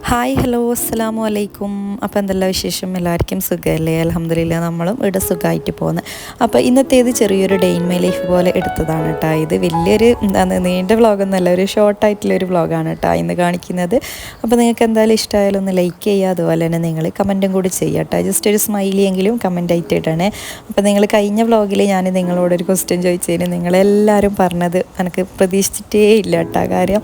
Hi hello അസ്സലാമു അലൈക്കും. അപ്പോൾ എന്തെല്ലാം വിശേഷം? എല്ലാവർക്കും സുഖമല്ലേ? അൽഹംദുലില്ലാ നമ്മളും ഇവിടെ സുഖമായിട്ട് പോകുന്നത്. അപ്പോൾ ഇന്നത്തേത് ചെറിയൊരു ഡേ ഇൻ മൈ ലൈഫ് പോലെ എടുത്തതാണ് കേട്ടോ. ഇത് വലിയൊരു നീണ്ട വ്ളോഗൊന്നുമല്ല, ഒരു ഷോർട്ടായിട്ടുള്ളൊരു വ്ളോഗാണ് കേട്ടോ ഇന്ന് കാണിക്കുന്നത്. അപ്പോൾ നിങ്ങൾക്ക് എന്തായാലും ഇഷ്ടമായാലും ഒന്ന് ലൈക്ക് ചെയ്യുക, അതുപോലെ തന്നെ നിങ്ങൾ കമൻറ്റും കൂടി ചെയ്യുക കേട്ടോ. ജസ്റ്റ് ഒരു സ്മൈലിയെങ്കിലും കമൻറ്റ് ആയിട്ട് ഇടണേ. അപ്പോൾ നിങ്ങൾ കഴിഞ്ഞ വ്ളോഗിൽ ഞാൻ നിങ്ങളോടൊരു ക്വസ്റ്റ്യൻ ചോദിച്ചതിന് നിങ്ങളെല്ലാവരും പറഞ്ഞത് എനിക്ക് പ്രതീക്ഷിച്ചിട്ടേ ഇല്ല കേട്ടോ. കാര്യം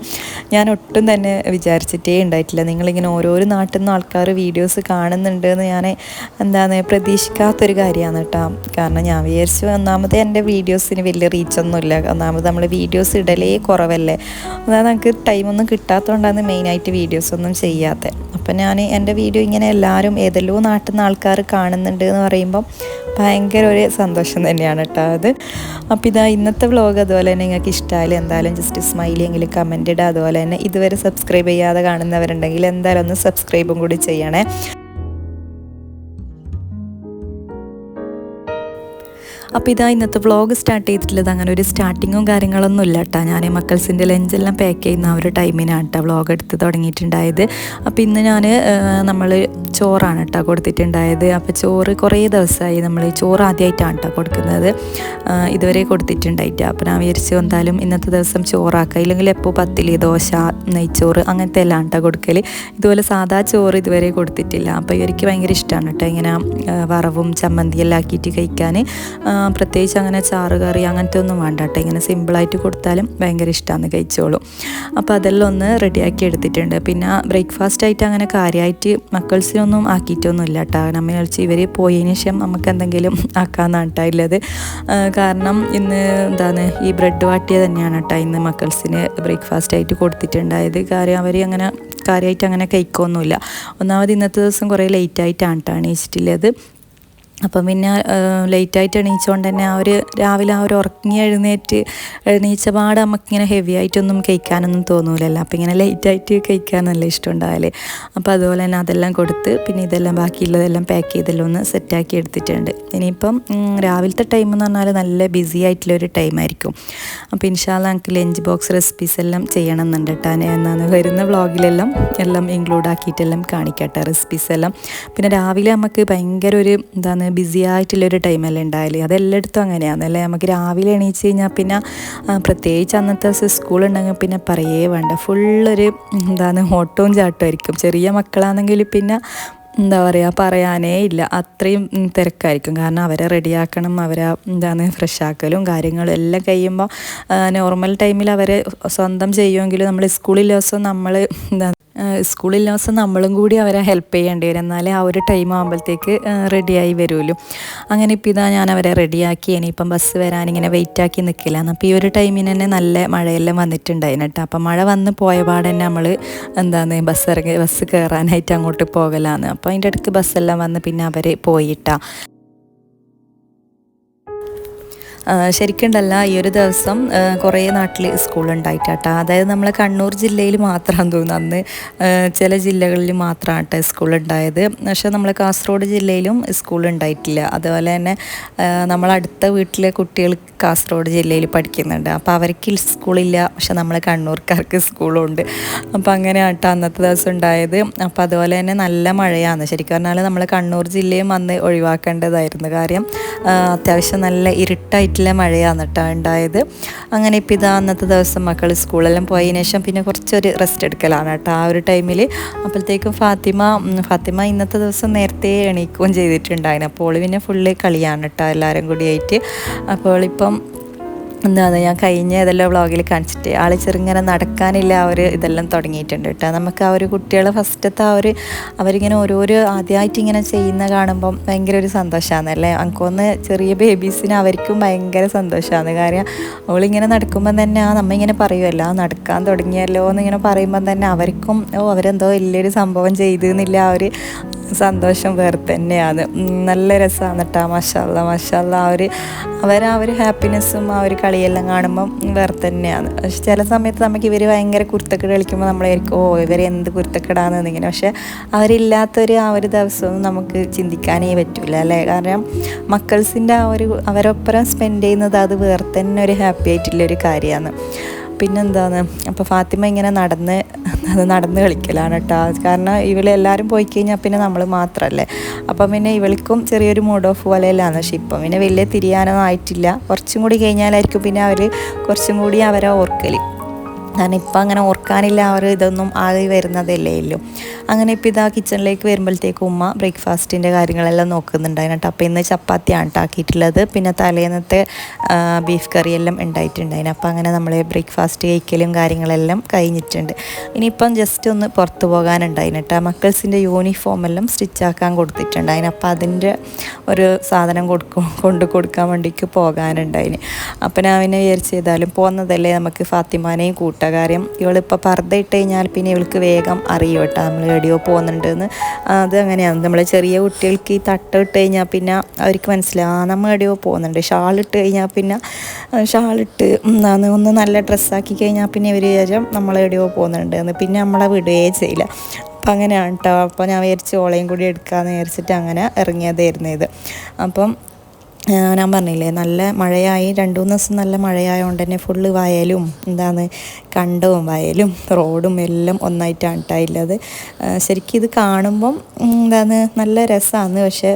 ഞാൻ ഒട്ടും തന്നെ വിചാരിച്ചിട്ടേ ഉണ്ടായിട്ടില്ല നിങ്ങളിങ്ങനെ ഓരോരോ നാട്ടിൽ നിന്ന് ആൾക്കാർ വീഡിയോസ് കാണുന്നുണ്ട് എന്ന് ഞാൻ പ്രതീക്ഷിക്കാത്തൊരു കാര്യമാണ് കേട്ടോ. കാരണം ഞാൻ വിചാരിച്ചു ഒന്നാമത് എൻ്റെ വീഡിയോസിന് വലിയ റീച്ചൊന്നുമില്ല, ഒന്നാമത് നമ്മൾ വീഡിയോസ് ഇടലേ കുറവല്ലേ, അതായത് നമുക്ക് ടൈമൊന്നും കിട്ടാത്തതുകൊണ്ടാണ് മെയിനായിട്ട് വീഡിയോസൊന്നും ചെയ്യാത്തത്. അപ്പം ഞാൻ എൻ്റെ വീഡിയോ ഇങ്ങനെ എല്ലാവരും ഏതെല്ലോ നാട്ടിൽ നിന്ന് ആൾക്കാർ കാണുന്നുണ്ട് എന്ന് പറയുമ്പം ഭയങ്കര ഒരു സന്തോഷം തന്നെയാണ് കേട്ടോ അത്. അപ്പോൾ ഇതാ ഇന്നത്തെ വ്ളോഗ് അതുപോലെ തന്നെ നിങ്ങൾക്ക് ഇഷ്ടമായാലും എന്തായാലും ജസ്റ്റ് സ്മൈലിയെങ്കിലും കമൻറ്റ് ഇടുക. അതുപോലെ തന്നെ ഇതുവരെ സബ്സ്ക്രൈബ് ചെയ്യാതെ കാണുന്നവരുണ്ടെങ്കിൽ എന്തായാലും ഒന്ന് സബ്സ്ക്രൈബും കൂടി ചെയ്യണേ. അപ്പോൾ ഇതാ ഇന്നത്തെ വ്ളോഗ് സ്റ്റാർട്ട് ചെയ്തിട്ടുള്ളത് അങ്ങനെ ഒരു സ്റ്റാർട്ടിങ്ങും കാര്യങ്ങളൊന്നും ഇല്ല കേട്ടോ. ഞാൻ മക്കൾസിൻ്റെ ലഞ്ചെല്ലാം പാക്ക് ചെയ്യുന്ന ആ ഒരു ടൈമിനാണ് കേട്ടോ വ്ളോഗ് എടുത്ത് തുടങ്ങിയിട്ടുണ്ടായത്. അപ്പോൾ ഇന്ന് നമ്മൾ ചോറാണ് കേട്ടോ കൊടുത്തിട്ടുണ്ടായത്. അപ്പോൾ ചോറ് കുറേ ദിവസമായി നമ്മൾ ചോറ് ആദ്യമായിട്ടാണ് കേട്ടോ കൊടുക്കുന്നത്, ഇതുവരെ കൊടുത്തിട്ടുണ്ടായിട്ട്. അപ്പോൾ ഞാൻ വിചാരിച്ചു എന്തായാലും ഇന്നത്തെ ദിവസം ചോറാക്കുക, ഇല്ലെങ്കിൽ എപ്പോൾ പത്തില് ദോശ നെയ്ച്ചോറ് അങ്ങനത്തെ എല്ലാം കേട്ടോ കൊടുക്കൽ. ഇതുപോലെ സാധാ ചോറ് ഇതുവരെ കൊടുത്തിട്ടില്ല. അപ്പോൾ ഇവർക്ക് ഭയങ്കര ഇഷ്ടമാണ് കേട്ടോ ഇങ്ങനെ വറവും ചമ്മന്തിയെല്ലാം ആക്കിയിട്ട് കഴിക്കാൻ. പ്രത്യേകിച്ച് അങ്ങനെ ചാറ് കറി അങ്ങനത്തെ ഒന്നും വേണ്ട കേട്ടോ, ഇങ്ങനെ സിമ്പിളായിട്ട് കൊടുത്താലും ഭയങ്കര ഇഷ്ടമാണ് കഴിച്ചോളും. അപ്പോൾ അതെല്ലാം ഒന്ന് റെഡിയാക്കി എടുത്തിട്ടുണ്ട്. പിന്നെ ബ്രേക്ക്ഫാസ്റ്റായിട്ട് അങ്ങനെ കാര്യമായിട്ട് മക്കൾസിനൊന്നും ആക്കിയിട്ടൊന്നും ഇല്ല കേട്ടോ. നമ്മൾ കളിച്ച് ഇവർ പോയതിന് ശേഷം നമുക്ക് എന്തെങ്കിലും ആക്കാമെന്നാണ് കേട്ടോ ഉള്ളത്. കാരണം ഇന്ന് ഈ ബ്രെഡ് വാട്ടിയത് തന്നെയാണ് കേട്ടോ ഇന്ന് മക്കൾസിന് ബ്രേക്ക്ഫാസ്റ്റായിട്ട് കൊടുത്തിട്ടുണ്ടായത്. കാര്യം അവർ അങ്ങനെ കാര്യമായിട്ട് അങ്ങനെ കഴിക്കൊന്നുമില്ല. ഒന്നാമത് ഇന്നത്തെ ദിവസം കുറേ ലേറ്റായിട്ടാണ് കേട്ടോ എണീച്ചിട്ടുള്ളത്. അപ്പം പിന്നെ ലേറ്റായിട്ട് എണീച്ചുകൊണ്ട് തന്നെ രാവിലെ ഉറങ്ങി എണീച്ച പാട് നമുക്കിങ്ങനെ ഹെവി ആയിട്ടൊന്നും കഴിക്കാനൊന്നും തോന്നൂലല്ലോ. അപ്പം ഇങ്ങനെ ലേറ്റായിട്ട് കഴിക്കാൻ നല്ല ഇഷ്ടമുണ്ടാവില്ലേ. അപ്പോൾ അതുപോലെ തന്നെ അതെല്ലാം കൊടുത്ത് പിന്നെ ഇതെല്ലാം ബാക്കിയുള്ളതെല്ലാം പാക്ക് ചെയ്തെല്ലാം ഒന്ന് സെറ്റാക്കി എടുത്തിട്ടുണ്ട്. ഇനിയിപ്പം രാവിലത്തെ ടൈം എന്ന് പറഞ്ഞാൽ നല്ല ബിസി ആയിട്ടുള്ളൊരു ടൈമായിരിക്കും. അപ്പോൾ ഇൻഷാ അല്ലാഹ് നമുക്ക് ലഞ്ച് ബോക്സ് റെസിപ്പീസ് എല്ലാം ചെയ്യണം എന്നുണ്ട് കേട്ടോ. എന്നാണ് വരുന്ന വ്ളോഗിലെല്ലാം എല്ലാം ഇൻക്ലൂഡ് ആക്കിയിട്ടെല്ലാം കാണിക്കട്ടെ റെസിപ്പീസ് എല്ലാം. പിന്നെ രാവിലെ നമുക്ക് ഭയങ്കര ഒരു ബിസി ആയിട്ടുള്ളൊരു ടൈമല്ലേ ഉണ്ടായാലും, അതെല്ലായിടത്തും അങ്ങനെയാണ് അല്ലേ. നമുക്ക് രാവിലെ എണീച്ച് കഴിഞ്ഞാൽ പിന്നെ പ്രത്യേകിച്ച് അന്നത്തെ ദിവസം സ്കൂളുണ്ടെങ്കിൽ പിന്നെ പറയേ വേണ്ട, ഫുള്ളൊരു ഓട്ടവും ചാട്ടവും ആയിരിക്കും. ചെറിയ മക്കളാണെങ്കിൽ പിന്നെ പറയാനേ ഇല്ല, അത്രയും തിരക്കായിരിക്കും. കാരണം അവരെ റെഡിയാക്കണം, അവരെ ഫ്രഷ് ആക്കലും കാര്യങ്ങളും എല്ലാം കഴിയുമ്പോൾ നോർമൽ ടൈമിൽ അവരെ സ്വന്തം ചെയ്യുമെങ്കിലും നമ്മൾ സ്കൂളിൽ ദിവസം നമ്മളും കൂടി അവരെ ഹെൽപ്പ് ചെയ്യേണ്ടി വരും, എന്നാലേ ആ ഒരു ടൈം ആകുമ്പോഴത്തേക്ക് റെഡിയായി വരുമല്ലോ. അങ്ങനെ ഇപ്പോൾ ഞാൻ അവരെ റെഡിയാക്കി ഇനിയിപ്പം ബസ് വരാനിങ്ങനെ വെയിറ്റാക്കി നിൽക്കില്ലാന്ന്. അപ്പോൾ ഈ ഒരു ടൈമിന് തന്നെ നല്ല മഴയെല്ലാം വന്നിട്ടുണ്ടായിരുന്നു കേട്ടോ. അപ്പം മഴ വന്ന് പോയ പാടെ തന്നെ നമ്മൾ ബസ് കയറാനായിട്ട് അങ്ങോട്ട് പോകലാന്ന്. അപ്പോൾ അതിൻ്റെ ഇടയ്ക്ക് ബസ്സെല്ലാം വന്ന് പിന്നെ അവർ പോയിട്ടാ. ശരിക്കുണ്ടല്ല ഈ ഒരു ദിവസം കുറേ നാട്ടിൽ സ്കൂളുണ്ടായിട്ടാ. അതായത് നമ്മളെ കണ്ണൂർ ജില്ലയിൽ മാത്രമാണെന്ന് തോന്നുന്നു അന്ന്, ചില ജില്ലകളിൽ മാത്രമാണ് കേട്ടോ സ്കൂളുണ്ടായത്. പക്ഷേ നമ്മളെ കാസർഗോഡ് ജില്ലയിലും സ്കൂളുണ്ടായിട്ടില്ല. അതുപോലെ തന്നെ നമ്മളടുത്ത വീട്ടിലെ കുട്ടികൾ കാസർഗോഡ് ജില്ലയിൽ പഠിക്കുന്നുണ്ട്. അപ്പോൾ അവർക്ക് സ്കൂളില്ല, പക്ഷെ നമ്മളെ കണ്ണൂർക്കാർക്ക് സ്കൂളുണ്ട്. അപ്പോൾ അങ്ങനെയാണ് കേട്ടോ അന്നത്തെ ദിവസം ഉണ്ടായത്. അപ്പോൾ അതുപോലെ തന്നെ നല്ല മഴയാണ്. ശരിക്കും പറഞ്ഞാൽ നമ്മളെ കണ്ണൂർ ജില്ലയും അന്ന് ഒഴിവാക്കേണ്ടതായിരുന്നു. കാര്യം അത്യാവശ്യം നല്ല ഇരുട്ടായിട്ടുള്ള മഴയാണ് കേട്ടോ ഉണ്ടായത്. അങ്ങനെ ഇപ്പോൾ അന്നത്തെ ദിവസം മക്കൾ സ്കൂളെല്ലാം പോയതിനു ശേഷം പിന്നെ കുറച്ചൊരു റെസ്റ്റ് എടുക്കലാണ് കേട്ടോ ആ ഒരു ടൈമിൽ. അപ്പോഴത്തേക്കും ഫാത്തിമ ഇന്നത്തെ ദിവസം നേരത്തെ എണീക്കുകയും ചെയ്തിട്ടുണ്ടായിരുന്നു. അപ്പോൾ പിന്നെ ഫുള്ള് കളിയാണ് കേട്ടോ എല്ലാവരും കൂടിയായിട്ട്. അപ്പോൾ ഇപ്പം ഞാൻ കഴിഞ്ഞ ഏതെല്ലാം വ്ളോഗിൽ കാണിച്ചിട്ട് ആൾ ചെറുങ്ങനെ നടക്കാനില്ല ഇതെല്ലാം തുടങ്ങിയിട്ടുണ്ട് കേട്ടോ. നമുക്ക് ആ ഒരു കുട്ടികളെ ഫസ്റ്റത്തെ അവരിങ്ങനെ ഓരോരോ ആദ്യമായിട്ട് ഇങ്ങനെ ചെയ്യുന്ന കാണുമ്പം ഭയങ്കര ഒരു സന്തോഷമാണെന്നല്ലേ. എനിക്കൊന്ന് ചെറിയ ബേബീസിന് അവർക്കും ഭയങ്കര സന്തോഷമാണ്. കാര്യം അവളിങ്ങനെ നടക്കുമ്പം തന്നെ നമ്മളിങ്ങനെ പറയുമല്ലോ നടക്കാൻ തുടങ്ങിയല്ലോ എന്നിങ്ങനെ പറയുമ്പം തന്നെ അവർക്കും അവരെന്തോ വലിയൊരു സംഭവം ചെയ്തെന്നില്ല സന്തോഷം വേറെ തന്നെയാണ്. നല്ല രസമാണ് കേട്ടോ. മാഷാല്ലാ മാഷാല്ലാ. ആ ഒരു ഹാപ്പിനെസ്സും ആ ഒരു കളിയെല്ലാം കാണുമ്പം വേറെ തന്നെയാണ്. പക്ഷെ ചില സമയത്ത് നമുക്ക് ഇവർ ഭയങ്കര കുരുത്തക്കേട് കളിക്കുമ്പോൾ നമ്മളായിരിക്കും ഇവർ എന്ത് കുരുത്തക്കേടാണെന്നിങ്ങനെ. പക്ഷെ അവരില്ലാത്തൊരു ആ ഒരു ദിവസമൊന്നും നമുക്ക് ചിന്തിക്കാനേ പറ്റില്ല അല്ലേ. കാരണം മക്കൾസിൻ്റെ അവരൊപ്പരം സ്പെൻഡ് ചെയ്യുന്നത് അത് വേറെ തന്നെ ഒരു ഹാപ്പി ആയിട്ടുള്ളൊരു കാര്യമാണ്. പിന്നെന്താണ്, അപ്പോൾ ഫാത്തിമ ഇങ്ങനെ നടന്ന് കളിക്കലാണ് കേട്ടോ. കാരണം ഇവളെല്ലാവരും പോയി കഴിഞ്ഞാൽ പിന്നെ നമ്മൾ മാത്രമല്ലേ. അപ്പം പിന്നെ ഇവൾക്കും ചെറിയൊരു മൂഡ് ഓഫ് പോലെയല്ലാണ്. പക്ഷെ ഇപ്പം പിന്നെ വലിയ തിരിയാനൊന്നും ആയിട്ടില്ല. കുറച്ചും കൂടി കഴിഞ്ഞാലായിരിക്കും പിന്നെ അവർ കുറച്ചും കൂടി അവരെ ഓർക്കൽ. കാരണം ഇപ്പം അങ്ങനെ ഓർക്കാനില്ല, ഇതൊന്നും ആയി വരുന്നതല്ലേ ഉള്ളൂ. അങ്ങനെ ഇപ്പം ഇതാ കിച്ചണിലേക്ക് വരുമ്പോഴത്തേക്കും ഉമ്മ ബ്രേക്ക്ഫാസ്റ്റിൻ്റെ കാര്യങ്ങളെല്ലാം നോക്കുന്നുണ്ടായിരുന്നു കേട്ടോ. അപ്പോൾ ഇന്ന് ചപ്പാത്തിയാണ് ഉണ്ടാക്കിയിട്ടുള്ളത്. പിന്നെ തലേന്നത്തെ ബീഫ് കറിയെല്ലാം ഉണ്ടായിട്ടുണ്ടായിരുന്നു. അപ്പോൾ അങ്ങനെ നമ്മൾ ബ്രേക്ക്ഫാസ്റ്റ് കഴിക്കലും കാര്യങ്ങളെല്ലാം കഴിഞ്ഞിട്ടുണ്ട്. ഇനിയിപ്പം ജസ്റ്റ് ഒന്ന് പുറത്ത് പോകാനുണ്ടായിരുന്നു കേട്ടോ. മക്കൾസിൻ്റെ യൂണിഫോമെല്ലാം സ്റ്റിച്ചാക്കാൻ കൊടുത്തിട്ടുണ്ടായിരുന്നു. അപ്പോൾ അതിൻ്റെ ഒരു സാധനം കൊണ്ട് കൊടുക്കാൻ വേണ്ടിക്ക് പോകാനുണ്ടായിന്. അപ്പോൾ ഞാൻ പിന്നെ വിചാരിച്ച് ചെയ്താലും പോകുന്നതല്ലേ നമുക്ക് ഫാത്തിമാനെയും കാര്യം ഇവളിപ്പോൾ പർദ്ദ ഇട്ട് കഴിഞ്ഞാൽ പിന്നെ ഇവൾക്ക് വേഗം അറിയും കേട്ടോ നമ്മൾ എവിടെയോ പോകുന്നുണ്ടെന്ന്. അത് അങ്ങനെയാണ്. നമ്മൾ ചെറിയ കുട്ടികൾക്ക് ഈ തട്ട ഇട്ട് കഴിഞ്ഞാൽ പിന്നെ അവർക്ക് മനസ്സിലാവും നമ്മൾ എവിടെയോ പോകുന്നുണ്ട്. ഷാളിട്ട് കഴിഞ്ഞാൽ പിന്നെ ഷാളിട്ട് ഒന്ന് നല്ല ഡ്രസ്സാക്കി കഴിഞ്ഞാൽ പിന്നെ ഇവർ വിചാരിച്ചാൽ നമ്മൾ എവിടെയോ പോകുന്നുണ്ടെന്ന്. പിന്നെ നമ്മളെ വിടുകയേ ചെയ്യില്ല. അപ്പം അങ്ങനെയാണ് കേട്ടോ. അപ്പോൾ ഞാൻ വിചാരിച്ച് ഓളയും കൂടി എടുക്കാമെന്ന് വിചാരിച്ചിട്ട് അങ്ങനെ ഇറങ്ങിയതായിരുന്നു ഇത്. അപ്പം ഞാൻ പറഞ്ഞില്ലേ നല്ല മഴയായി, 2-3 ദിവസം നല്ല മഴയായതുകൊണ്ട് തന്നെ ഫുള്ള് വയലും കണ്ടവും വയലും റോഡും എല്ലാം ഒന്നായിട്ടാണ് കേട്ടായില്ലത്. ശരിക്കും ഇത് കാണുമ്പം നല്ല രസമാണ്. പക്ഷേ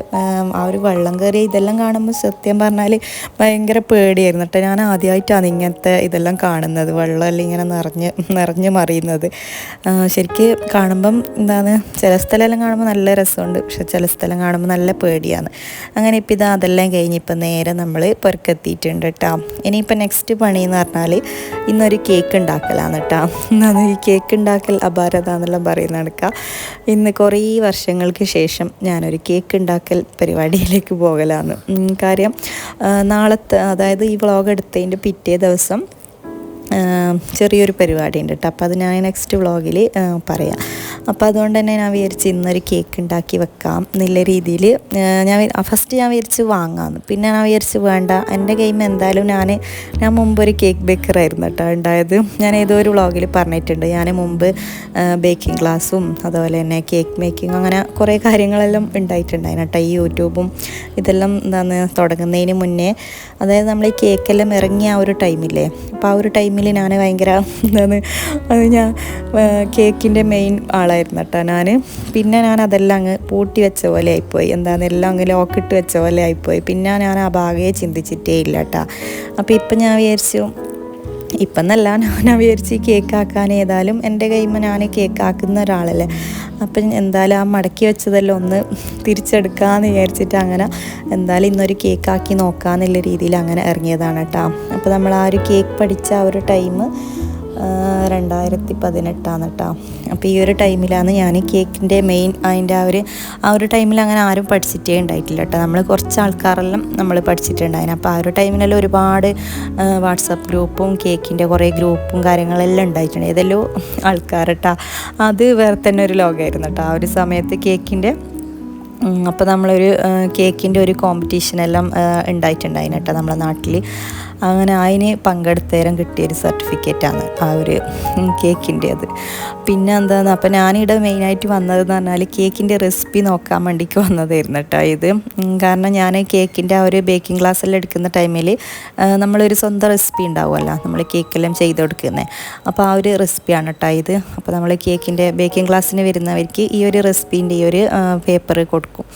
ആ ഒരു വെള്ളം കയറി ഇതെല്ലാം കാണുമ്പോൾ സത്യം പറഞ്ഞാൽ ഭയങ്കര പേടിയായിരുന്നു കേട്ടോ. ഞാൻ ആദ്യമായിട്ടാണ് ഇങ്ങനത്തെ ഇതെല്ലാം കാണുന്നത്, വെള്ളമെല്ലാം ഇങ്ങനെ നിറഞ്ഞ് മറിയുന്നത്. ശരിക്ക് കാണുമ്പം ചില സ്ഥലമെല്ലാം കാണുമ്പോൾ നല്ല രസമുണ്ട്, പക്ഷെ ചില സ്ഥലം കാണുമ്പോൾ നല്ല പേടിയാണ്. അങ്ങനെ ഇപ്പം അതെല്ലാം കഴിഞ്ഞ് ഇപ്പം നേരെ നമ്മൾ പുറക്കെത്തിയിട്ടുണ്ട് കേട്ടോ. ഇനിയിപ്പോൾ നെക്സ്റ്റ് പണി എന്ന് പറഞ്ഞാൽ ഇന്നൊരു കേക്ക് ഉണ്ടാക്കലാണ് കേട്ടോ. ഈ കേക്ക് ഉണ്ടാക്കൽ അപാരത എന്നെല്ലാം പറയുന്ന നടക്കുക. ഇന്ന് കുറേ വർഷങ്ങൾക്ക് ശേഷം ഞാനൊരു കേക്ക് ഉണ്ടാക്കൽ പരിപാടിയിലേക്ക് പോകലാണ്. കാര്യം നാളത്തെ, അതായത് ഈ വ്ളോഗ് എടുത്തതിൻ്റെ പിറ്റേ ദിവസം ചെറിയൊരു പരിപാടി ഉണ്ട് കേട്ടോ. അപ്പോൾ അത് ഞാൻ നെക്സ്റ്റ് വ്ളോഗിൽ പറയാം. അപ്പോൾ അതുകൊണ്ട് തന്നെ ഞാൻ വിചാരിച്ച് ഇന്നൊരു കേക്ക് ഉണ്ടാക്കി വെക്കാം എന്നുള്ള രീതിയിൽ ഞാൻ വിചാരിച്ച് വാങ്ങാമെന്ന്. പിന്നെ ഞാൻ വിചാരിച്ച് വേണ്ട, എൻ്റെ കയ്യിൽ എന്തായാലും ഞാൻ മുമ്പൊരു കേക്ക് ബേക്കറായിരുന്നു കേട്ടോ ഉണ്ടായത്. ഞാൻ ഏതോ ഒരു വ്ളോഗിൽ പറഞ്ഞിട്ടുണ്ട്. ഞാൻ മുമ്പ് ബേക്കിംഗ് ക്ലാസ്സും അതുപോലെ തന്നെ കേക്ക് മേക്കിംഗ് അങ്ങനെ കുറേ കാര്യങ്ങളെല്ലാം ഉണ്ടായിട്ടുണ്ടായിരുന്നു കേട്ടോ. ഈ യൂട്യൂബും ഇതെല്ലാം തുടങ്ങുന്നതിന് മുന്നേ, അതായത് നമ്മൾ ഈ കേക്കെല്ലാം ഇറങ്ങിയ ആ ഒരു ടൈമില്ലേ, അപ്പോൾ ആ ഒരു ടൈമിൽ ഞാൻ ഭയങ്കര ഞാൻ കേക്കിൻ്റെ മെയിൻ ആളായിരുന്നു കേട്ടോ ഞാൻ. പിന്നെ ഞാൻ അതെല്ലാം അങ്ങ് പൂട്ടി വെച്ച പോലെ ആയിപ്പോയി, എല്ലാം അങ്ങ് ലോക്കിട്ട് വെച്ച പോലെ ആയിപ്പോയി. പിന്നെ ഞാൻ ആ ഭാഗമേ ചിന്തിച്ചിട്ടേ ഇല്ല കേട്ടോ. അപ്പോൾ ഇപ്പം ഞാൻ വിചാരിച്ചു, ഇപ്പം എന്നല്ല, ഞാൻ വിചാരിച്ച് കേക്ക് ആക്കാൻ ഏതായാലും എൻ്റെ കൈമ്മ ഞാൻ കേക്ക് ആക്കുന്ന ഒരാളല്ലേ, അപ്പം എന്തായാലും ആ മടക്കി വെച്ചതെല്ലാം ഒന്ന് തിരിച്ചെടുക്കാമെന്ന് വിചാരിച്ചിട്ട് അങ്ങനെ എന്തായാലും ഇന്നൊരു കേക്കാക്കി നോക്കാമെന്നുള്ള രീതിയിൽ അങ്ങനെ ഇറങ്ങിയതാണ് കേട്ടോ. അപ്പോൾ നമ്മൾ ആ ഒരു കേക്ക് പഠിച്ച ആ ഒരു ടൈം 2018 കേട്ടോ. അപ്പോൾ ഈ ഒരു ടൈമിലാണ് ഞാൻ കേക്കിൻ്റെ മെയിൻ അതിൻ്റെ ആ ഒരു ടൈമിൽ അങ്ങനെ ആരും പഠിച്ചിട്ടേ ഉണ്ടായിട്ടില്ല കേട്ടോ. നമ്മൾ കുറച്ച് ആൾക്കാരെല്ലാം നമ്മൾ പഠിച്ചിട്ടുണ്ടായിരുന്നു. അപ്പോൾ ആ ഒരു ടൈമിലെല്ലാം ഒരുപാട് വാട്സപ്പ് ഗ്രൂപ്പും കേക്കിൻ്റെ കുറേ ഗ്രൂപ്പും കാര്യങ്ങളെല്ലാം ഉണ്ടായിട്ടുണ്ട്. ഏതെല്ലോ ആൾക്കാർ കേട്ടോ. അത് വേറെ തന്നെ ഒരു ലോകമായിരുന്നു കേട്ടോ ആ ഒരു സമയത്ത് കേക്കിൻ്റെ. അപ്പോൾ നമ്മളൊരു കേക്കിൻ്റെ ഒരു കോമ്പറ്റീഷനെല്ലാം ഉണ്ടായിട്ടുണ്ടായിരുന്നു കേട്ടോ നമ്മളെ നാട്ടിൽ. അങ്ങനെ അതിന് പങ്കെടുത്തേരം കിട്ടിയൊരു സർട്ടിഫിക്കറ്റാണ് ആ ഒരു കേക്കിൻ്റെ അത്. പിന്നെ എന്താണ്, അപ്പോൾ ഞാനിവിടെ മെയിനായിട്ട് വന്നതെന്ന് പറഞ്ഞാൽ കേക്കിൻ്റെ റെസിപ്പി നോക്കാൻ വേണ്ടിക്ക് വന്നതായിരുന്നു കേട്ടോ ഇത്. കാരണം ഞാൻ കേക്കിൻ്റെ ആ ഒരു ബേക്കിംഗ് ക്ലാസ്സെല്ലാം എടുക്കുന്ന ടൈമിൽ നമ്മളൊരു സ്വന്തം റെസിപ്പി ഉണ്ടാവുമല്ലോ നമ്മൾ കേക്കെല്ലാം ചെയ്ത് കൊടുക്കുന്നത്. അപ്പോൾ ആ ഒരു റെസിപ്പിയാണ് കേട്ടോ ഇത്. അപ്പോൾ നമ്മൾ കേക്കിൻ്റെ ബേക്കിംഗ് ക്ലാസ്സിന് വരുന്നവർക്ക് ഈ ഒരു റെസിപ്പീൻ്റെ ഈ ഒരു പേപ്പർ കൊടുക്കും.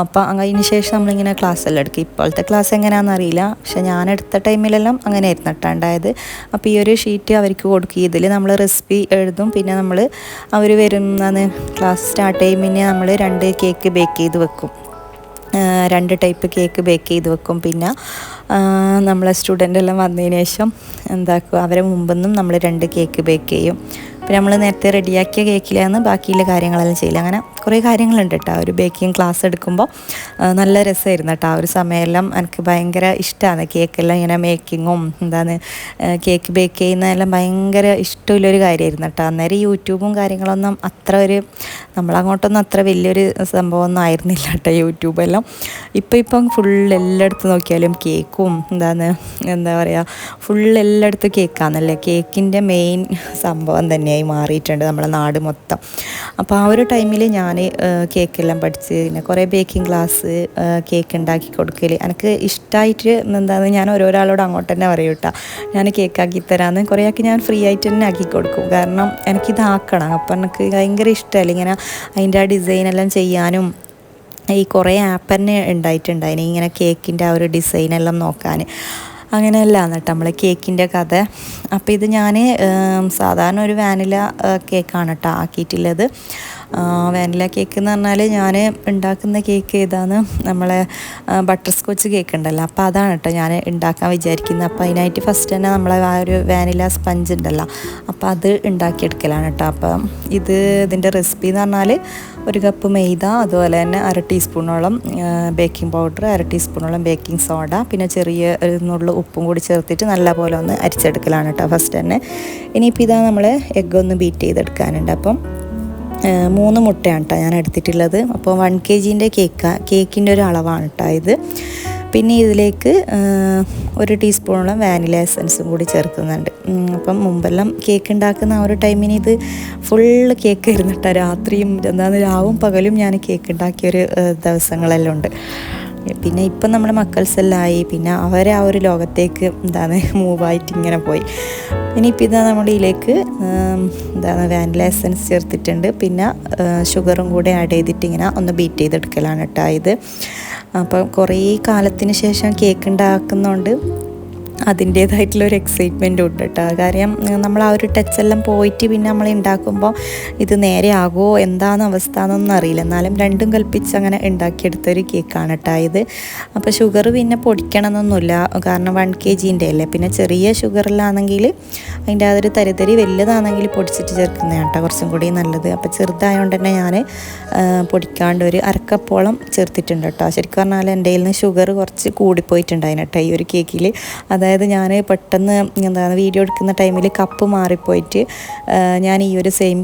അപ്പോൾ അതിന് ശേഷം നമ്മളിങ്ങനെ ക്ലാസ്സെല്ലാം എടുക്കും. ഇപ്പോഴത്തെ ക്ലാസ് എങ്ങനെയാണെന്ന് അറിയില്ല, പക്ഷെ ഞാൻ എടുത്ത ടൈമിലെല്ലാം അങ്ങനെ ആയിരുന്നു കേട്ടോ ഉണ്ടായത്. അപ്പോൾ ഈ ഒരു ഷീറ്റ് അവർക്ക് കൊടുക്കും. ഇതിൽ നമ്മൾ റെസിപ്പി എഴുതും. പിന്നെ അവർ വരുന്ന ക്ലാസ് സ്റ്റാർട്ട് ചെയ്യുമ്പോൾ നമ്മൾ 2 കേക്ക് ബേക്ക് ചെയ്ത് വെക്കും. 2 ടൈപ്പ് കേക്ക് ബേക്ക് ചെയ്ത് വെക്കും. പിന്നെ നമ്മളെ സ്റ്റുഡൻ്റ് എല്ലാം വന്നതിന് ശേഷം എന്താക്കും, അവരെ മുമ്പൊന്നും നമ്മൾ 2 കേക്ക് ബേക്ക് ചെയ്യും. പിന്നെ നമ്മൾ നേരത്തെ റെഡിയാക്കിയ കേക്കിലാണ് ബാക്കിയുള്ള കാര്യങ്ങളെല്ലാം ചെയ്യില്ല. അങ്ങനെ കുറേ കാര്യങ്ങളുണ്ട് കേട്ടോ. ഒരു ബേക്കിംഗ് ക്ലാസ് എടുക്കുമ്പോൾ നല്ല രസമായിരുന്നു കേട്ടോ. ആ ഒരു സമയമെല്ലാം എനിക്ക് ഭയങ്കര ഇഷ്ടമാണ്. കേക്കെല്ലാം ഇങ്ങനെ മേക്കിങ്ങും കേക്ക് ബേക്ക് ചെയ്യുന്നതെല്ലാം ഭയങ്കര ഇഷ്ടമുള്ളൊരു കാര്യമായിരുന്നു കേട്ടോ. അന്നേരം യൂട്യൂബും കാര്യങ്ങളൊന്നും അത്ര നമ്മളങ്ങോട്ടൊന്നും അത്ര വലിയൊരു സംഭവമൊന്നും ആയിരുന്നില്ല കേട്ടോ യൂട്യൂബെല്ലാം. ഇപ്പം ഫുൾ എല്ലായിടത്തും നോക്കിയാലും കേക്കും എന്താ പറയുക, ഫുൾ എല്ലായിടത്തും കേക്കാന്നല്ലേ. കേക്കിൻ്റെ മെയിൻ സംഭവം തന്നെയായി മാറിയിട്ടുണ്ട് നമ്മളെ നാട് മൊത്തം. അപ്പോൾ ആ ഒരു ടൈമിൽ ഞാൻ കേക്കെല്ലാം പഠിച്ച് പിന്നെ കുറേ ബേക്കിംഗ് ക്ലാസ്, കേക്ക് ഉണ്ടാക്കി കൊടുക്കൽ എനിക്ക് ഇഷ്ടമായിട്ട് ഞാൻ ഓരോരാളോട് അങ്ങോട്ട് തന്നെ പറയും കേട്ടോ, ഞാൻ കേക്കാക്കി തരാമെന്ന്. കുറേയൊക്കെ ഞാൻ ഫ്രീ ആയിട്ട് തന്നെ ആക്കി കൊടുക്കും. കാരണം എനിക്കിതാക്കണം. അപ്പം എനിക്ക് ഭയങ്കര ഇഷ്ടമല്ല ഇങ്ങനെ അതിൻ്റെ ആ ഡിസൈനെല്ലാം ചെയ്യാനും. ഈ കുറേ ആപ്പ് തന്നെ ഉണ്ടായിട്ടുണ്ടായിന് ഇങ്ങനെ കേക്കിൻ്റെ ആ ഒരു ഡിസൈനെല്ലാം നോക്കാൻ. അങ്ങനെയല്ലാന്ന് കേട്ടോ നമ്മളെ കേക്കിൻ്റെ കഥ. അപ്പോൾ ഇത് ഞാൻ സാധാരണ ഒരു വാനില കേക്കാണ് കേട്ടോ ആക്കിയിട്ടുള്ളത്. വാനില കേക്ക് എന്ന് പറഞ്ഞാൽ ഞാൻ ഉണ്ടാക്കുന്ന കേക്ക് ഏതാണ്, നമ്മളെ ബട്ടർ സ്കോച്ച് കേക്ക് ഉണ്ടല്ലോ, അപ്പോൾ അതാണ് കേട്ടോ ഞാൻ ഉണ്ടാക്കാൻ വിചാരിക്കുന്നത്. അപ്പോൾ അതിനായിട്ട് ഫസ്റ്റ് തന്നെ നമ്മളെ ആ ഒരു വാനില സ്പഞ്ച് ഉണ്ടല്ലോ, അപ്പോൾ അത് ഉണ്ടാക്കിയെടുക്കലാണ് കേട്ടോ. അപ്പം ഇതിൻ്റെ റെസിപ്പി എന്ന് പറഞ്ഞാൽ 1 കപ്പ് മൈദ, അതുപോലെ തന്നെ 1/2 ടീസ്പൂണോളം ബേക്കിംഗ് പൗഡർ, 1/2 ടീസ്പൂണോളം ബേക്കിംഗ് സോഡ, പിന്നെ ചെറിയ നുള്ളു ഉപ്പും കൂടി ചേർത്തിട്ട് നല്ലപോലെ ഒന്ന് അരിച്ചെടുക്കലാണ് കേട്ടോ ഫസ്റ്റ് തന്നെ. ഇനിയിപ്പോൾ ഇതാ നമ്മൾ എഗ്ഗ് ഒന്ന് ബീറ്റ് ചെയ്തെടുക്കാനുണ്ട്. അപ്പം 3 മുട്ടയാണ് കേട്ടോ ഞാൻ എടുത്തിട്ടുള്ളത്. അപ്പോൾ 1 kg കേക്കിൻ്റെ ഒരു അളവാണ് കേട്ടോ ഇത്. പിന്നെ ഇതിലേക്ക് 1 ടീസ്പൂണോളം വാനില എസൻസും കൂടി ചേർക്കുന്നുണ്ട്. അപ്പം മുമ്പെല്ലാം കേക്ക് ഉണ്ടാക്കുന്ന ആ ഒരു ടൈമിന് ഇത് ഫുള്ള് കേക്ക് ആയിരുന്നു കേട്ടോ. രാത്രിയും രാവും പകലും ഞാൻ കേക്ക് ഉണ്ടാക്കിയൊരു ദിവസങ്ങളെല്ലാം ഉണ്ട്. പിന്നെ ഇപ്പം നമ്മുടെ മക്കൾസെല്ലാമായി, പിന്നെ അവരെ ആ ഒരു ലോകത്തേക്ക് മൂവായിട്ട് ഇങ്ങനെ പോയി. ഇനിയിപ്പോൾ ഇതാ നമ്മുടെ ഇതിലേക്ക് വാനില എസൻസ് ചേർത്തിട്ടുണ്ട്. പിന്നെ ഷുഗറും കൂടെ ആഡ് ചെയ്തിട്ട് ഇങ്ങനെ ഒന്ന് ബീറ്റ് ചെയ്തെടുക്കലാണ് കേട്ടോ ഇത്. അപ്പം കുറേ കാലത്തിന് ശേഷം കേക്ക് ഉണ്ടാക്കുന്നതുകൊണ്ട് അതിൻ്റേതായിട്ടുള്ളൊരു എക്സൈറ്റ്മെൻറ്റും ഉണ്ട് കേട്ടോ. കാര്യം നമ്മൾ ആ ഒരു ടച്ചെല്ലാം പോയിട്ട് പിന്നെ നമ്മൾ ഉണ്ടാക്കുമ്പോൾ ഇത് നേരെ ആകുമോ എന്താണെന്ന് അവസ്ഥ എന്നൊന്നും അറിയില്ല. എന്നാലും രണ്ടും കൽപ്പിച്ച് അങ്ങനെ ഉണ്ടാക്കിയെടുത്തൊരു കേക്കാണ് കേട്ടോ ഇത്. അപ്പോൾ ഷുഗർ പിന്നെ പൊടിക്കണമെന്നൊന്നുമില്ല, കാരണം 1 kg അല്ലേ. പിന്നെ ചെറിയ ഷുഗറിലാണെങ്കിൽ അതിൻ്റെ അതൊരു തരി വലുതാണെങ്കിൽ പൊടിച്ചിട്ട് ചേർക്കുന്നതാണ് കേട്ടോ കുറച്ചും കൂടി നല്ലത്. അപ്പോൾ ചെറുതായതുകൊണ്ട് തന്നെ ഞാൻ പൊടിക്കാണ്ട് ഒരു 1/2 കപ്പോളം ചേർത്തിട്ടുണ്ട് കേട്ടോ. ശരിക്കും പറഞ്ഞാൽ എൻ്റെ കയ്യിൽ നിന്ന് ഷുഗർ കുറച്ച് കൂടിപ്പോയിട്ടുണ്ടായിരുന്നു കേട്ടോ ഈ ഒരു കേക്കിൽ. അതായത് ഞാൻ പെട്ടെന്ന് വീഡിയോ എടുക്കുന്ന ടൈമിൽ കപ്പ് മാറിപ്പോയിട്ട് ഞാൻ ഈ ഒരു സെയിം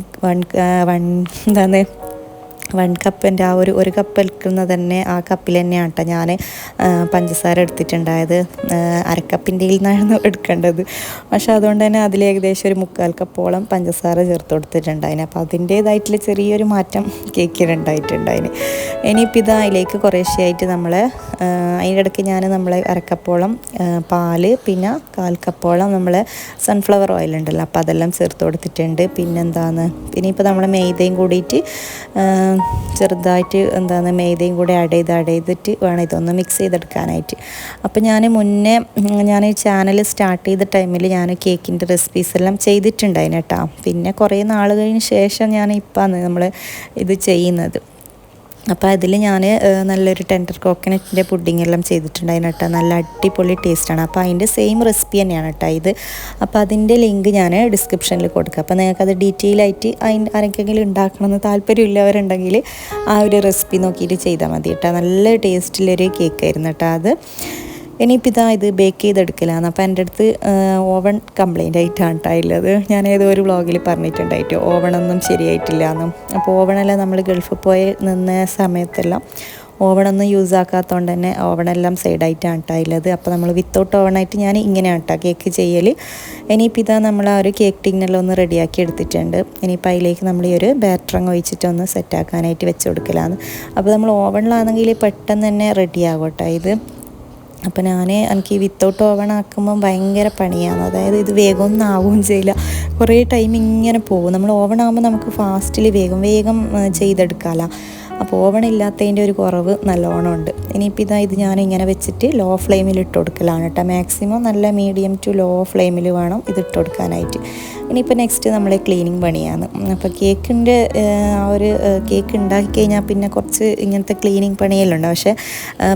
1 കപ്പിൻ്റെ ആ ഒരു കപ്പ് എടുക്കുന്നത് തന്നെ ആ കപ്പിൽ തന്നെയാണ് കേട്ടോ ഞാൻ പഞ്ചസാര എടുത്തിട്ടുണ്ടായത്. 1/2 കപ്പിൻ്റെ നിന്നായിരുന്നു എടുക്കേണ്ടത്. പക്ഷെ അതുകൊണ്ട് തന്നെ അതിൽ ഏകദേശം ഒരു 3/4 കപ്പോളം പഞ്ചസാര ചേർത്ത് കൊടുത്തിട്ടുണ്ടായിന്. അപ്പോൾ അതിൻ്റേതായിട്ടുള്ള ചെറിയൊരു മാറ്റം കേക്കിലുണ്ടായിട്ടുണ്ടായിന്. ഇനിയിപ്പോൾ ഇത് അതിലേക്ക് കുറേശ്ശെയായിട്ട് അതിൻ്റെ ഇടയ്ക്ക് ഞാൻ 1/2 കപ്പോളം പാല്, പിന്നെ 1/4 കപ്പോളം സൺഫ്ലവർ ഓയിൽ ഉണ്ടല്ലോ, അപ്പോൾ അതെല്ലാം ചേർത്ത് കൊടുത്തിട്ടുണ്ട്. പിന്നെ ഇപ്പോൾ നമ്മൾ മൈദയും കൂടിയിട്ട് ചെറുതായിട്ട് മൈദയും കൂടെ ആഡ് ചെയ്തിട്ട് വേണം ഇതൊന്ന് മിക്സ് ചെയ്തെടുക്കാനായിട്ട്. അപ്പോൾ ഞാൻ ഈ ചാനൽ സ്റ്റാർട്ട് ചെയ്ത ടൈമിൽ ഞാൻ കേക്കിൻ്റെ റെസിപ്പീസ് എല്ലാം ചെയ്തിട്ടുണ്ടായിന് കേട്ടോ. പിന്നെ കുറേ നാളുകളിന് ശേഷം ഞാൻ ഇപ്പം നമ്മൾ ഇത് ചെയ്യുന്നത്. അപ്പോൾ അതിൽ ഞാൻ നല്ലൊരു ടെൻഡർ കോക്കനട്ടിൻ്റെ പുഡിംഗ് എല്ലാം ചെയ്തിട്ടുണ്ടായിരുന്നു കേട്ടോ. നല്ല അടിപൊളി ടേസ്റ്റാണ്. അപ്പോൾ അതിൻ്റെ സെയിം റെസിപ്പി തന്നെയാണ് കേട്ടോ ഇത്. അപ്പോൾ അതിൻ്റെ ലിങ്ക് ഞാൻ ഡിസ്ക്രിപ്ഷനിൽ കൊടുക്കാം. അപ്പോൾ നിങ്ങൾക്കത് ഡീറ്റെയിൽ ആയിട്ട് ആരെങ്കിലും ഉണ്ടാക്കണമെന്ന് താല്പര്യമില്ലവരുണ്ടെങ്കിൽ ആ ഒരു റെസിപ്പി നോക്കിയിട്ട് ചെയ്താൽ മതി കേട്ടോ. നല്ല ടേസ്റ്റിലൊരു കേക്കായിരുന്നു കേട്ടോ അത്. ഇനിയിപ്പോൾ ഇത് ബേക്ക് ചെയ്തെടുക്കലാണ്. അപ്പോൾ എൻ്റെ അടുത്ത് ഓവൺ കംപ്ലൈൻ്റ് ആയിട്ടാണ് കേട്ടോ ഉള്ളത്. ഞാൻ ഏതോ ഒരു വ്ളോഗിൽ പറഞ്ഞിട്ടുണ്ടായിട്ട് ഓവണൊന്നും ശരിയായിട്ടില്ല എന്നും. അപ്പോൾ ഓവണെല്ലാം നമ്മൾ ഗൾഫിൽ പോയി നിന്ന സമയത്തെല്ലാം ഓവണൊന്നും യൂസ് ആക്കാത്തതുകൊണ്ട് തന്നെ ഓവണെല്ലാം സൈഡായിട്ടാണ് കേട്ടോ ഉള്ളത്. അപ്പോൾ നമ്മൾ വിത്തൗട്ട് ഓവണായിട്ട് ഞാൻ ഇങ്ങനെയാണ് കേട്ടോ കേക്ക് ചെയ്യൽ. ഇനിയിപ്പോൾ നമ്മൾ ആ ഒരു കേക്ക് ടിന്നെല്ലാം ഒന്ന് റെഡിയാക്കി എടുത്തിട്ടുണ്ട്. ഇനിയിപ്പോൾ അതിലേക്ക് നമ്മൾ ഈ ഒരു ബാറ്ററങ്ങ് ഒഴിച്ചിട്ടൊന്ന് സെറ്റാക്കാനായിട്ട് വെച്ച് കൊടുക്കലാണ്. അപ്പോൾ നമ്മൾ ഓവണിലാണെങ്കിൽ പെട്ടെന്ന് തന്നെ റെഡിയാകും കേട്ടോ ഇത്. അപ്പോൾ എനിക്ക് വിത്തൗട്ട് ഓവൺ ആക്കുമ്പോൾ ഭയങ്കര പണിയാണ്. അതായത് ഇത് വേഗമൊന്നും ആവുകയും ചെയ്യില്ല, കുറേ ടൈം ഇങ്ങനെ പോകും. നമ്മൾ ഓവൺ ആകുമ്പോൾ നമുക്ക് ഫാസ്റ്റിൽ വേഗം ചെയ്തെടുക്കാമല്ലോ. അപ്പോൾ ഓവൺ ഇല്ലാത്തതിൻ്റെ ഒരു കുറവ് നല്ലോണം ഉണ്ട്. ഇനിയിപ്പോൾ ഇത് ഞാൻ ഇങ്ങനെ വെച്ചിട്ട് ലോ ഫ്ലെയിമിൽ ഇട്ട് കൊടുക്കലാണ് കേട്ടോ. മാക്സിമം നല്ല മീഡിയം ടു ലോ ഫ്ലെയിമിൽ വേണം ഇത് ഇട്ട് കൊടുക്കാനായിട്ട്. ഇനിയിപ്പോൾ നെക്സ്റ്റ് നമ്മൾ ക്ലീനിങ് പണിയാണ്. അപ്പോൾ കേക്കിൻ്റെ ആ ഒരു കേക്ക് ഉണ്ടാക്കി കഴിഞ്ഞാൽ പിന്നെ കുറച്ച് ഇങ്ങനത്തെ ക്ലീനിങ് പണിയെല്ലാം ഉണ്ട്. പക്ഷേ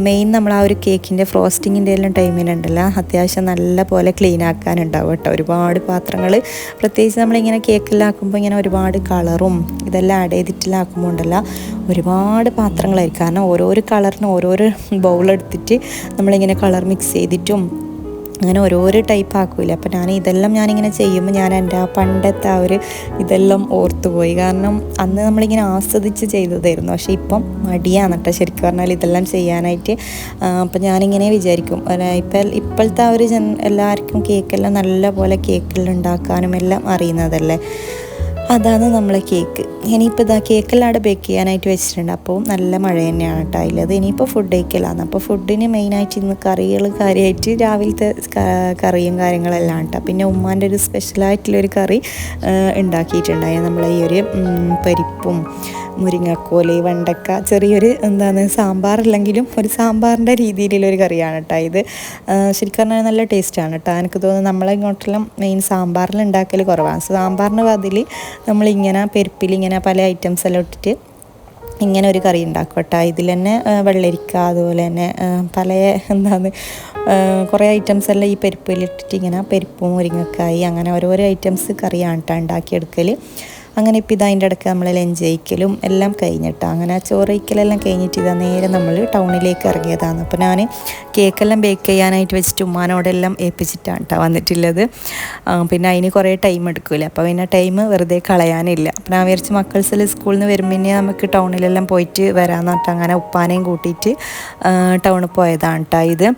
മെയിൻ നമ്മൾ ആ ഒരു കേക്കിൻ്റെ ഫ്രോസ്റ്റിങ്ങിൻ്റെ എല്ലാം ടൈമിനുണ്ടല്ലോ അത്യാവശ്യം നല്ല പോലെ ക്ലീൻ ആക്കാനുണ്ടാവും കേട്ടോ. ഒരുപാട് പാത്രങ്ങൾ, പ്രത്യേകിച്ച് നമ്മളിങ്ങനെ കേക്കെല്ലാം ആക്കുമ്പോൾ ഇങ്ങനെ ഒരുപാട് കളറും ഇതെല്ലാം ആഡ് ചെയ്തിട്ടെല്ലാം ആക്കുമ്പോൾ ഉണ്ടല്ലോ ഒരുപാട് പാത്രങ്ങളായിരിക്കും. കാരണം ഓരോരോ കളറിന് ഓരോരോ ബൗളെടുത്തിട്ട് നമ്മളിങ്ങനെ കളർ മിക്സ് ചെയ്തിട്ടും അങ്ങനെ ഓരോരോ ടൈപ്പ് ആക്കൂല. അപ്പോൾ ഞാനിങ്ങനെ ചെയ്യുമ്പോൾ ഞാൻ എൻ്റെ ആ പണ്ടത്തെ ആ ഒരു ഇതെല്ലാം ഓർത്തുപോയി. കാരണം അന്ന് നമ്മളിങ്ങനെ ആസ്വദിച്ച് ചെയ്തതായിരുന്നു. പക്ഷേ ഇപ്പം മടിയാണ് കേട്ടോ ശരിക്കും പറഞ്ഞാൽ ഇതെല്ലാം ചെയ്യാനായിട്ട്. അപ്പം ഞാനിങ്ങനെ വിചാരിക്കും ഇപ്പോഴത്തെ ആ ഒരു എല്ലാവർക്കും കേക്കെല്ലാം നല്ല പോലെ കേക്കെല്ലാം ഉണ്ടാക്കാനും എല്ലാം അറിയുന്നതല്ലേ. അതാണ് നമ്മളെ കേക്ക്. ഇനിയിപ്പോൾ ഇതാ കേക്കെല്ലാം അവിടെ ബേക്ക് ചെയ്യാനായിട്ട് വെച്ചിട്ടുണ്ട്. അപ്പോൾ നല്ല മഴ തന്നെയാണ് കേട്ടോ അതിലത്. ഇനിയിപ്പോൾ ഫുഡ് കഴിക്കലാണ്. അപ്പോൾ ഫുഡിന് മെയിനായിട്ട് ഇന്ന് കറികൾ കാര്യമായിട്ട് രാവിലത്തെ കറിയും കാര്യങ്ങളെല്ലാം കേട്ടോ. പിന്നെ ഉമ്മാൻ്റെ ഒരു സ്പെഷ്യലായിട്ടുള്ളൊരു കറി ഉണ്ടാക്കിയിട്ടുണ്ടായി. നമ്മളെ ഈ ഒരു പരിപ്പും മുരിങ്ങക്കോല് വെണ്ടക്ക ചെറിയൊരു സാമ്പാറല്ലെങ്കിലും ഒരു സാമ്പാറിൻ്റെ രീതിയിലുള്ളൊരു കറിയാണ് കേട്ടോ ഇത്. ശരിക്കും പറഞ്ഞാൽ നല്ല ടേസ്റ്റാണ് കേട്ടോ. എനിക്ക് തോന്നുന്നു നമ്മളിങ്ങോട്ടെല്ലാം മെയിൻ സാമ്പാറിൽ ഉണ്ടാക്കൽ കുറവാണ്. സാമ്പാറിന് ബദൽ നമ്മളിങ്ങനെ പരിപ്പിലിങ്ങനെ പല ഐറ്റംസ് എല്ലാം ഇട്ടിട്ട് ഇങ്ങനെ ഒരു കറി ഉണ്ടാക്കും കേട്ടോ. ഇതിൽ തന്നെ വെള്ളരിക്ക അതുപോലെ തന്നെ പല കുറേ ഐറ്റംസ് എല്ലാം ഈ പരിപ്പിലിട്ടിട്ട് ഇങ്ങനെ പരിപ്പും മുരിങ്ങക്കായി അങ്ങനെ ഓരോരോ ഐറ്റംസ് കറിയാണ് കേട്ടോ ഉണ്ടാക്കിയെടുക്കൽ. അങ്ങനെ ഇപ്പോൾ ഇതതിൻ്റെ ഇടയ്ക്ക് നമ്മൾ ലഞ്ച് കഴിക്കലും എല്ലാം കഴിഞ്ഞിട്ടോ. അങ്ങനെ ചോറ് കഴിക്കലെല്ലാം കഴിഞ്ഞിട്ട് ഇതാ നേരെ നമ്മൾ ടൗണിലേക്ക് ഇറങ്ങിയതാണ്. അപ്പോൾ ഞാൻ കേക്കെല്ലാം ബേക്ക് ചെയ്യാനായിട്ട് വെച്ചിട്ട് ഉമ്മാനോടെല്ലാം ഏൽപ്പിച്ചിട്ടാണ് കേട്ടോ വന്നിട്ടുള്ളത്. പിന്നെ അതിന് കുറേ ടൈം എടുക്കില്ല. അപ്പോൾ പിന്നെ ടൈം വെറുതെ കളയാനില്ല. അപ്പോൾ ഞാൻ വിചാരിച്ച് മക്കൾസിൽ സ്കൂളിൽ നിന്ന് വരുമ്പോൾ പിന്നെ നമുക്ക് ടൗണിലെല്ലാം പോയിട്ട് വരാമെന്ന് പറഞ്ഞിട്ട് അങ്ങനെ ഉപ്പാനെയും കൂട്ടിയിട്ട് ടൗണിൽ പോയതാണ് കേട്ടോ ഇത്.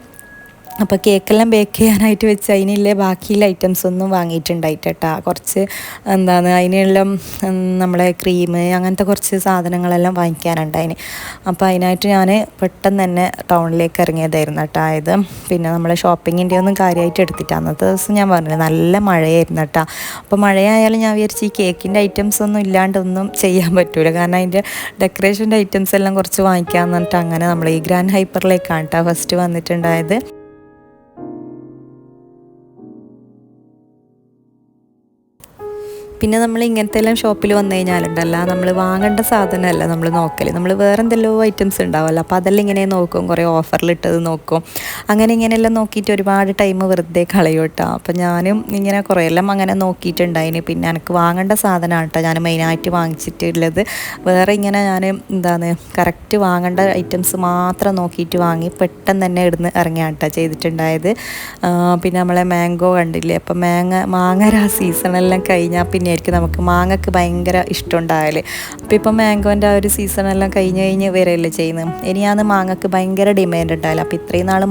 അപ്പോൾ കേക്കെല്ലാം ബേക്ക് ചെയ്യാനായിട്ട് വെച്ച് അതിനുള്ള ബാക്കിയുള്ള ഐറ്റംസ് ഒന്നും വാങ്ങിയിട്ടുണ്ടായിട്ട് കേട്ടോ. കുറച്ച് അതിനെല്ലാം നമ്മളെ ക്രീം അങ്ങനത്തെ കുറച്ച് സാധനങ്ങളെല്ലാം വാങ്ങിക്കാനുണ്ടായിന്. അപ്പോൾ അതിനായിട്ട് ഞാൻ പെട്ടെന്ന് തന്നെ ടൗണിലേക്ക് ഇറങ്ങിയതായിരുന്നു കേട്ടോ ഇത്. പിന്നെ നമ്മളെ ഷോപ്പിങ്ങിൻ്റെ ഒന്നും കാര്യമായിട്ട് എടുത്തിട്ട് അന്നത്തെ ദിവസം ഞാൻ പറഞ്ഞില്ല നല്ല മഴയായിരുന്നു കേട്ടോ. അപ്പോൾ മഴയായാലും ഞാൻ വിചാരിച്ച് ഈ കേക്കിൻ്റെ ഐറ്റംസ് ഒന്നും ഇല്ലാണ്ടൊന്നും ചെയ്യാൻ പറ്റില്ല. കാരണം അതിൻ്റെ ഡെക്കറേഷൻ്റെ ഐറ്റംസ് എല്ലാം കുറച്ച് വാങ്ങിക്കാമെന്ന് പറഞ്ഞിട്ട് അങ്ങനെ നമ്മൾ ഈ ഗ്രാൻഡ് ഹൈപ്പറിലേക്കാണ് കേട്ടോ ഫസ്റ്റ് വന്നിട്ടുണ്ടായത്. പിന്നെ നമ്മൾ ഇങ്ങനത്തെ എല്ലാം ഷോപ്പിൽ വന്നു കഴിഞ്ഞാലുണ്ടല്ലോ നമ്മൾ വാങ്ങേണ്ട സാധനമല്ല നമ്മൾ നോക്കൽ, നമ്മൾ വേറെ എന്തെല്ലോ ഐറ്റംസ് ഉണ്ടാവുമല്ലോ. അപ്പോൾ അതെല്ലാം ഇങ്ങനെ നോക്കും, കുറേ ഓഫറിലിട്ടത് നോക്കും, അങ്ങനെ ഇങ്ങനെയെല്ലാം നോക്കിയിട്ട് ഒരുപാട് ടൈം വെറുതെ കളയും കേട്ടോ. അപ്പോൾ ഞാനും ഇങ്ങനെ കുറേ എല്ലാം അങ്ങനെ നോക്കിയിട്ടുണ്ടായിന്. പിന്നെ എനിക്ക് വാങ്ങേണ്ട സാധനമാണ് കേട്ടോ ഞാൻ മെയിനായിട്ട് വാങ്ങിച്ചിട്ടുള്ളത്. വേറെ ഇങ്ങനെ ഞാൻ കറക്റ്റ് വാങ്ങേണ്ട ഐറ്റംസ് മാത്രം നോക്കിയിട്ട് വാങ്ങി പെട്ടെന്ന് തന്നെ ഇടുന്ന് ഇറങ്ങിയാണ് കേട്ടോ ചെയ്തിട്ടുണ്ടായത്. പിന്നെ നമ്മളെ മാംഗോ കണ്ടില്ലേ, അപ്പോൾ മാങ്ങ സീസണെല്ലാം കഴിഞ്ഞാൽ പിന്നെ ആയിരിക്കും നമുക്ക് മാങ്ങക്ക് ഭയങ്കര ഇഷ്ടമുണ്ടായാൽ. അപ്പോൾ ഇപ്പോൾ മാംഗോൻ്റെ ആ ഒരു സീസണെല്ലാം കഴിഞ്ഞ് വരെയല്ലേ ചെയ്യുന്നത്. ഇനിയാണ് മാങ്ങക്ക് ഭയങ്കര ഡിമാൻഡ് ഉണ്ടാവില്ല. അപ്പോൾ ഇത്രയും നാൾ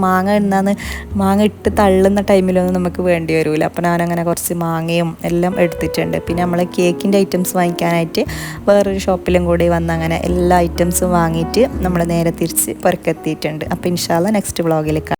മാങ്ങ ഇട്ട് തള്ളുന്ന ടൈമിലൊന്നും നമുക്ക് വേണ്ടി വരില്ല. അപ്പോൾ ഞാനങ്ങനെ കുറച്ച് മാങ്ങയും എല്ലാം എടുത്തിട്ടുണ്ട്. പിന്നെ നമ്മൾ കേക്കിൻ്റെ ഐറ്റംസ് വാങ്ങിക്കാനായിട്ട് വേറൊരു ഷോപ്പിലും കൂടി വന്ന് അങ്ങനെ എല്ലാ ഐറ്റംസും വാങ്ങിയിട്ട് നമ്മൾ നേരെ തിരിച്ച് പുറക്കെത്തിയിട്ടുണ്ട്. അപ്പോൾ ഇൻഷാ അല്ലാഹ് നെക്സ്റ്റ് വ്ളോഗിൽ